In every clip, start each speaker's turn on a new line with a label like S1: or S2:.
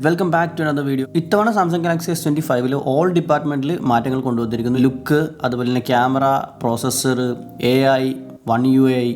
S1: Welcome back to another video. ഇത്തവണ Samsung Galaxy S25 all ഡിപ്പാർട്ട്മെന്റിൽ മാറ്റങ്ങൾ കൊണ്ടുവന്നിരിക്കുന്നു. ലുക്ക്, അതുപോലെ തന്നെ camera, processor, AI, One UI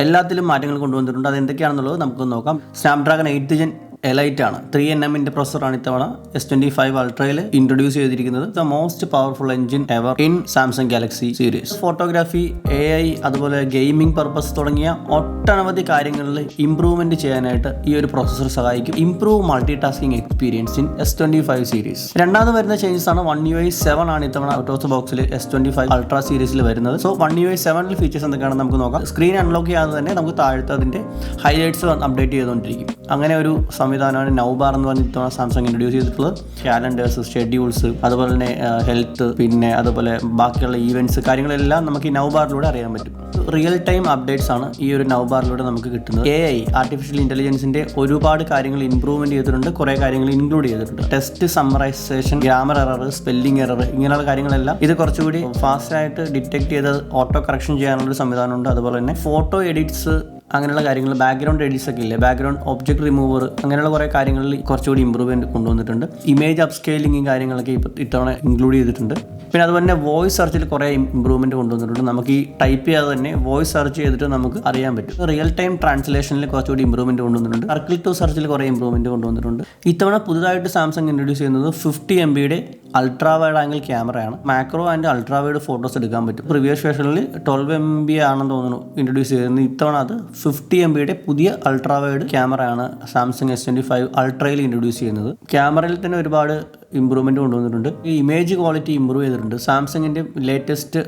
S1: എല്ലാത്തിലും മാറ്റങ്ങൾ കൊണ്ടുവന്നിട്ടുണ്ട്. അതെന്തൊക്കെയാണെന്നുള്ളത് നമുക്ക് നോക്കാം. സ്നാപ്ഡ്രാഗൺ 8th Gen Elite ആണ്. 3nm പ്രോസസ്സറാണ് ഇത്തവണ S25 Ultra'യിൽ ഇൻട്രൊഡ്യൂസ് ചെയ്തിരിക്കുന്നത്. The most powerful engine ever in Samsung Galaxy series. Photography, AI, അതുപോലെ ഗെയിമിംഗ് പർപ്പസ് തുടങ്ങിയ ഒട്ടനവധി കാര്യങ്ങളിൽ ഇംപ്രൂവ്മെന്റ് ചെയ്യാനായിട്ട് ഈ ഒരു പ്രോസസ്സർ സഹായിക്കും. Improve multi tasking experience in S25 series. രണ്ടാമത് വരുന്ന ചേഞ്ചസ് ആണ് One UI 7 ആണ് ഇത്തവണ ഔട്ട് ഓഫ് ദ ബോക്സിൽ S25 Ultra സീരീസിൽ വരുന്നത്. സോ One UI 7 ഫീച്ചേഴ്സ് എന്തൊക്കെയാണെന്ന് നമുക്ക് നോക്കാം. സ്ക്രീൻ അൺലോക്ക് ചെയ്യാതെ തന്നെ നമുക്ക് താഴത്തെ അതിന്റെ ഹൈലൈറ്റ്സ് അപ്ഡേറ്റ് ചെയ്തുകൊണ്ടിരിക്കും. അങ്ങനെ ഒരു സംവിധാനമാണ് നൗബാർ എന്ന് പറഞ്ഞ ഇത്തവണ സാംസങ് ഇൻട്രൊഡ്യൂസ് ചെയ്തിട്ടുള്ളത്. കാലണ്ടേഴ്സ്, ഷെഡ്യൂൾസ്, അതുപോലെ തന്നെ ഹെൽത്ത്, പിന്നെ അതുപോലെ ബാക്കിയുള്ള ഈവൻറ്റ്സ്, കാര്യങ്ങളെല്ലാം നമുക്ക് ഈ നൗബാറിലൂടെ അറിയാൻ പറ്റും. റിയൽ ടൈം അപ്ഡേറ്റ്സ് ആണ് ഈ ഒരു നൗബാറിലൂടെ നമുക്ക് കിട്ടുന്നത്. AI, ആർട്ടിഫിഷ്യൽ ഇന്റലിജൻസിന്റെ ഒരുപാട് കാര്യങ്ങൾ ഇംപ്രൂവ്മെന്റ് ചെയ്തിട്ടുണ്ട്, കുറേ കാര്യങ്ങൾ ഇൻക്ലൂഡ് ചെയ്തിട്ടുണ്ട്. Test summarisation, grammar error, spelling error, ഇങ്ങനെയുള്ള കാര്യങ്ങളെല്ലാം ഇത് കുറച്ചുകൂടി ഫാസ്റ്റ് ആയിട്ട് ഡിറ്റക്ട് ചെയ്ത് ഓട്ടോ കറക്ഷൻ ചെയ്യാനുള്ള ഒരു സംവിധാനമുണ്ട്. അതുപോലെ തന്നെ ഫോട്ടോ എഡിറ്റ്സ്, അങ്ങനെയുള്ള കാര്യങ്ങൾ, ബാക്ക്ഗ്രൗണ്ട് എഡിറ്റ്സ് ഒക്കെ ഇല്ലേ, ബാക്ക്ഗ്രൗണ്ട് ഒബ്ജക്ട് റിമൂവർ, അങ്ങനെയുള്ള കുറേ കാര്യങ്ങളിൽ കുറച്ചുകൂടി ഇമ്പ്രൂവ്മെന്റ് കൊണ്ടുവന്നിട്ടുണ്ട്. ഇമേജ് അപ്സ്കെയിലിംഗ് കാര്യങ്ങളൊക്കെ ഇത്തവണ ഇൻക്ലൂഡ് ചെയ്തിട്ടുണ്ട്. പിന്നെ അതുപോലെ തന്നെ വോയിസ് സെർച്ചിൽ കുറേ ഇമ്പ്രൂവ്മെന്റ് കൊണ്ടുവന്നിട്ടുണ്ട്. നമുക്ക് ഈ ടൈപ്പ് ചെയ്യാതെ തന്നെ വോയിസ് സെർച്ച് ചെയ്തിട്ട് നമുക്ക് അറിയാൻ പറ്റും. റിയൽ ടൈം ട്രാൻസ്ലേഷനിൽ കുറച്ചുകൂടി ഇമ്പ്രൂവ്മെന്റ് കൊണ്ടുവന്നിട്ടുണ്ട്. സർക്കിൾ ടു സെർച്ചിൽ കുറേ ഇമ്പ്രൂവ്മെന്റ് കൊണ്ടുവന്നിട്ടുണ്ട്. ഇത്തവണ പുതുതായിട്ട് സാംസങ് ഇൻട്രൊഡ്യൂസ് ചെയ്യുന്നത് 50 MB അൾട്രാ വൈഡ് ആംഗിൾ ക്യാമറയാണ്. Macro and ultra wide photos എടുക്കാൻ പറ്റും. പ്രീവിയസ് വേർഷനിൽ 12 MB ആണെന്ന് തോന്നുന്നു ഇൻട്രൊഡ്യൂസ് ചെയ്തിരുന്നത്. ഇത്തവണ അത് 50 MB പുതിയ അൾട്രാ വൈഡ് ക്യാമറയാണ് സാംസങ് S25 Ultra'യിൽ ഇൻട്രൊഡ്യൂസ് ചെയ്യുന്നത്. ക്യാമറയിൽ തന്നെ ഒരുപാട് ഇമ്പ്രൂവ്മെന്റ് കൊണ്ടുവന്നിട്ടുണ്ട്. ഈ ഇമേജ് ക്വാളിറ്റി ഇമ്പ്രൂവ് ചെയ്തിട്ടുണ്ട്. സാംസങ്ങിന്റെ ലേറ്റസ്റ്റ്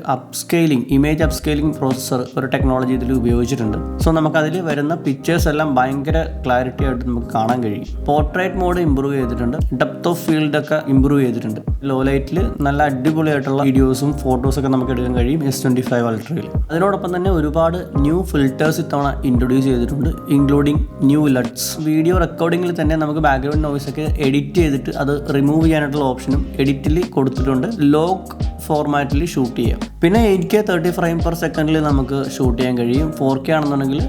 S1: ഇമേജ് അപ്സ്കെയിലിംഗ് പ്രോസസ്സർ ഒരു ടെക്നോളജി ഇതിൽ ഉപയോഗിച്ചിട്ടുണ്ട്. സോ നമുക്ക് അതിൽ വരുന്ന പിക്ചേഴ്സ് എല്ലാം ഭയങ്കര ക്ലാരിറ്റി ആയിട്ട് നമുക്ക് കാണാൻ കഴിയും. പോർട്രേറ്റ് മോഡ് ഇമ്പ്രൂവ് ചെയ്തിട്ടുണ്ട്. ഡെപ്ത് ഓഫ് ഫീൽഡ് ഒക്കെ ഇമ്പ്രൂവ് ചെയ്തിട്ടുണ്ട്. ലോ ലൈറ്റിൽ നല്ല അടിപൊളിയായിട്ടുള്ള വീഡിയോസും ഫോട്ടോസും ഒക്കെ നമുക്ക് എടുക്കാൻ കഴിയും S25 Ultra'യിൽ. അതിനോടൊപ്പം തന്നെ ഒരുപാട് ന്യൂ ഫിൽറ്റേഴ്സ് ഇത്തവണ ഇൻട്രൊഡ്യൂസ് ചെയ്തിട്ടുണ്ട്, ഇൻക്ലൂഡിങ് ന്യൂ LUTs. വീഡിയോ റെക്കോർഡിംഗിൽ തന്നെ നമുക്ക് ബാക്ക്ഗ്രൗണ്ട് നോയ്സ് ഒക്കെ എഡിറ്റ് ചെയ്തിട്ട് അത് റിമൂവ് ചെയ്യാനായിട്ടുള്ള ഓപ്ഷനും എഡിറ്റിൽ കൊടുത്തിട്ടുണ്ട്. ലോഗ് ഫോർമാറ്റിൽ ഷൂട്ട് ചെയ്യാം. പിന്നെ 8K 30 frames/second നമുക്ക് ഷൂട്ട് ചെയ്യാൻ കഴിയും. 4K ആണെന്നുണ്ടെങ്കിൽ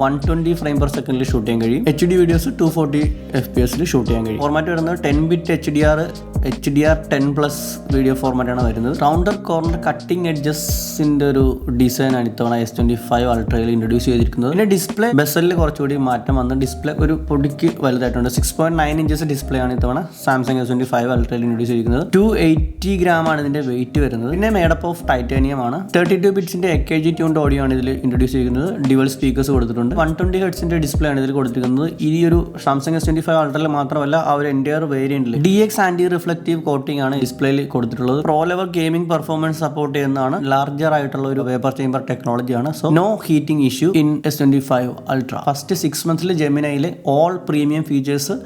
S1: 120 frames/second ഷൂട്ട് ചെയ്യാൻ കഴിയും. HD വീഡിയോസ് 240 FPS ഷൂട്ട് ചെയ്യാൻ കഴിയും. ഫോർമാറ്റ് വരുന്നത് 10-bit HDR10+ വീഡിയോ ഫോർമാറ്റാണ് വരുന്നത്. റൗണ്ടർ കോർണർ കട്ടിംഗ് എഡ്ജസിന്റെ ഒരു ഡിസൈനാണ് ഇത്തവണ S25 Ultra'യിൽ ഇൻട്രൊഡ്യൂസ് ചെയ്തിരിക്കുന്നത്. പിന്നെ ഡിസ്പ്ലേ ബെസലിൽ കുറച്ചുകൂടി മാറ്റം വന്ന് ഡിസ്പ്ലേ ഒരു പൊടിക്ക് വലുതായിട്ടുണ്ട്. 6.9 inches ഡിസ്പ്ലേ ആണ് ഇത്തവണ സാംസങ് S25 Ultra'യിൽ ഇൻട്രൊഡ്യൂസ് ചെയ്തിരിക്കുന്നത്. 280 gram ആണ് ഇതിന്റെ വെയിറ്റ് വരുന്നത്. പിന്നെ മേഡപ്പ് ഓഫ് ടൈറ്റാനിയം ആണ്. 32 bits AKG ട്യൂൺഡ് ഓഡിയോ ആണ് ഇതിൽ ഇൻട്രൊഡ്യൂസ് ചെയ്തിരിക്കുന്നത്. ഡ്യുവൽ സ്പീക്കേഴ്സ് കൊടുത്തിട്ടുണ്ട്. 120 Hz ഡിസ്പ്ലേ ആണ് ഇതിൽ കൊടുത്തിരിക്കുന്നത്. ഈ ഒരു സാംസങ് S25 Ultra'യിൽ മാത്രമല്ല ആ ഒരു എൻറ്റയർ വേരിയന്റിൽ DX ആന്റി റിഫ്ലക്റ്റീവ് കോട്ടിംഗ് ആണ് ഡിസ്പ്ലേയിൽ കൊടുത്തിട്ടുള്ളത്. Pro level gaming performance support ചെയ്യുന്നതാണ്. ലാർജർ ആയിട്ടുള്ള ഒരു വേപ്പർ ചേമ്പർ ടെക്നോളജിയാണ്. So no heating issue in S25 Ultra. First 6 months ജെമിനയിലെ ഓൾ പ്രീമിയം ഫീച്ചേഴ്സ്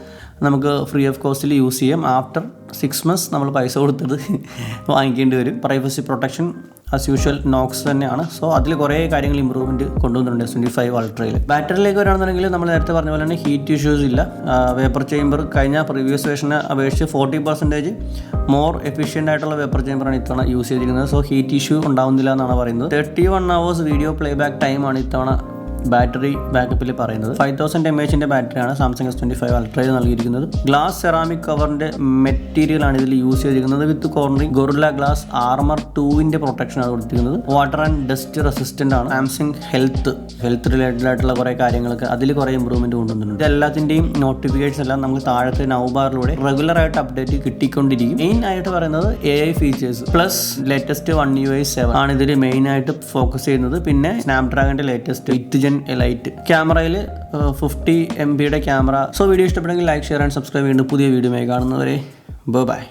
S1: നമുക്ക് ഫ്രീ ഓഫ് കോസ്റ്റിൽ യൂസ് ചെയ്യാം. ആഫ്റ്റർ 6 months നമ്മൾ പൈസ കൊടുത്തത് വാങ്ങിക്കേണ്ടി വരും. Privacy protection as usual Knox തന്നെയാണ്. സോ അതിൽ കുറേ കാര്യങ്ങൾ ഇമ്പ്രൂവ്മെൻറ്റ് കൊണ്ടുവന്നിട്ടുണ്ട് S25 Ultra'യിൽ. ബാറ്ററിയിലേക്ക് വരികയാണെന്നുണ്ടെങ്കിൽ നമ്മൾ നേരത്തെ പറഞ്ഞ പോലെ തന്നെ ഹീറ്റ് ഇഷ്യൂസ് ഇല്ല. വേപ്പർ ചേമ്പർ കഴിഞ്ഞ പ്രീവിയസ് വേർഷനെ അപേക്ഷിച്ച് 40% മോർ എഫിഷ്യൻ്റ് ആയിട്ടുള്ള വേപ്പർ ചേമ്പറാണ് ഇത്തവണ യൂസ് ചെയ്തിരിക്കുന്നത്. സോ ഹീറ്റ് ഇഷ്യൂ ഉണ്ടാവുന്നില്ല എന്നാണ് പറയുന്നത്. 31 hours വീഡിയോ പ്ലേ ബാക്ക് ടൈമാണ് ഇത്തവണ ബാറ്ററി ബാക്കപ്പിൽ പറയുന്നത്. 5000 mAh ബാറ്ററിയാണ് സാംസങ് S25 Ultra'യിൽ നൽകിയിരിക്കുന്നത്. ഗ്ലാസ് സെറാമിക് കവറിന്റെ മെറ്റീരിയൽ ആണ് ഇതിൽ യൂസ് ചെയ്തിരിക്കുന്നത്. With Corning Gorilla Glass Armor 2 protection ആണ് കൊടുത്തിരിക്കുന്നത്. വാട്ടർ ആൻഡ് ഡസ്റ്റ് റെസിസ്റ്റന്റ് ആണ്. സാംസങ് ഹെൽത്ത് റിലേറ്റഡ് ആയിട്ടുള്ള കുറേ കാര്യങ്ങളൊക്കെ അതിൽ കുറേ ഇമ്പ്രൂവ്മെന്റ് കൊണ്ടുവന്നിട്ടുണ്ട്. എല്ലാത്തിന്റെയും നോട്ടിഫിക്കേഷൻ എല്ലാം നമുക്ക് താഴത്തെ നൗബാറിലൂടെ റെഗുലർ ആയിട്ട് അപ്ഡേറ്റ് കിട്ടിക്കൊണ്ടിരിക്കും. മെയിൻ ആയിട്ട് പറയുന്നത് AI features plus latest One UI 7 ആണ് ഇതിൽ മെയിൻ ആയിട്ട് ഫോക്കസ് ചെയ്യുന്നത്. പിന്നെ സ്നാപ്ഡ്രാഗന്റെ ലേറ്റസ്റ്റ് 8th Gen Elite ക്യാമറയിൽ 50 MB ക്യാമറ. സോ വീഡിയോ ഇഷ്ടപ്പെടുമെങ്കിൽ ലൈക്ക്, ഷെയർ ആൻഡ് സബ്സ്ക്രൈബ് ചെയ്യുന്നുണ്ട്. പുതിയ വീഡിയോ കാണുന്നവരെ ബൈ.